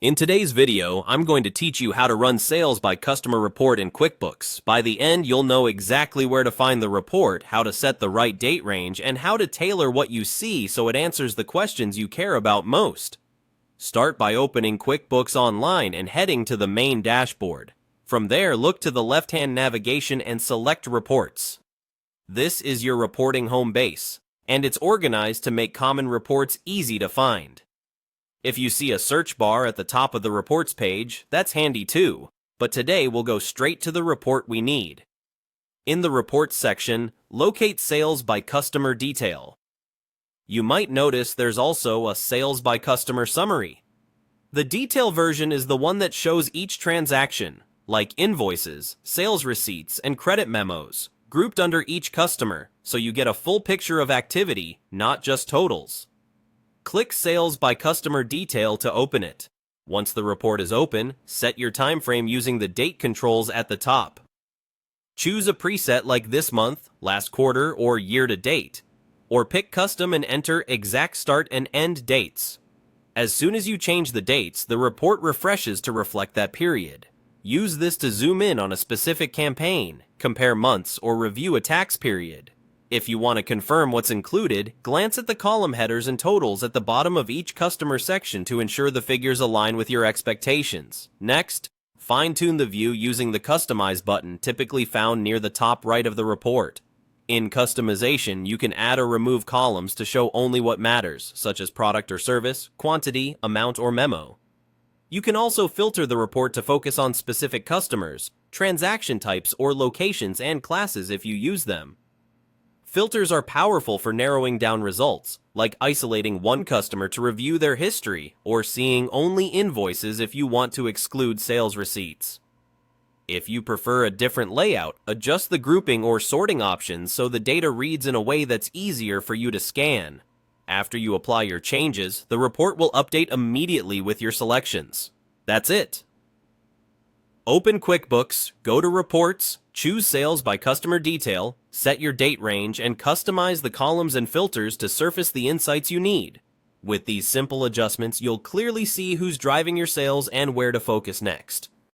In today's video, I'm going to teach you how to run sales by customer report in QuickBooks. By the end, you'll know exactly where to find the report, how to set the right date range, and how to tailor what you see so it answers the questions you care about most. Start by opening QuickBooks Online and heading to the main dashboard. From there, look to the left-hand navigation and select Reports. This is your reporting home base, and it's organized to make common reports easy to find. If you see a search bar at the top of the reports page, that's handy too, but today we'll go straight to the report we need. In the reports section, locate Sales by Customer Detail. You might notice there's also a Sales by Customer Summary. The detail version is the one that shows each transaction, like invoices, sales receipts, and credit memos, grouped under each customer, so you get a full picture of activity, not just totals. Click Sales by Customer Detail to open it. Once the report is open, set your time frame using the date controls at the top. Choose a preset like this month, last quarter, or year to date, or pick custom and enter exact start and end dates. As soon as you change the dates, the report refreshes to reflect that period. Use this to zoom in on a specific campaign, compare months, or review a tax period. If you want to confirm what's included, glance at the column headers and totals at the bottom of each customer section to ensure the figures align with your expectations. Next, fine-tune the view using the Customize button typically found near the top right of the report. In customization, you can add or remove columns to show only what matters, such as product or service, quantity, amount, or memo. You can also filter the report to focus on specific customers, transaction types, or locations and classes if you use them. Filters are powerful for narrowing down results, like isolating one customer to review their history, or seeing only invoices if you want to exclude sales receipts. If you prefer a different layout, adjust the grouping or sorting options so the data reads in a way that's easier for you to scan. After you apply your changes, the report will update immediately with your selections. That's it. Open QuickBooks, go to Reports, choose Sales by Customer Detail, set your date range, and customize the columns and filters to surface the insights you need. With these simple adjustments, you'll clearly see who's driving your sales and where to focus next.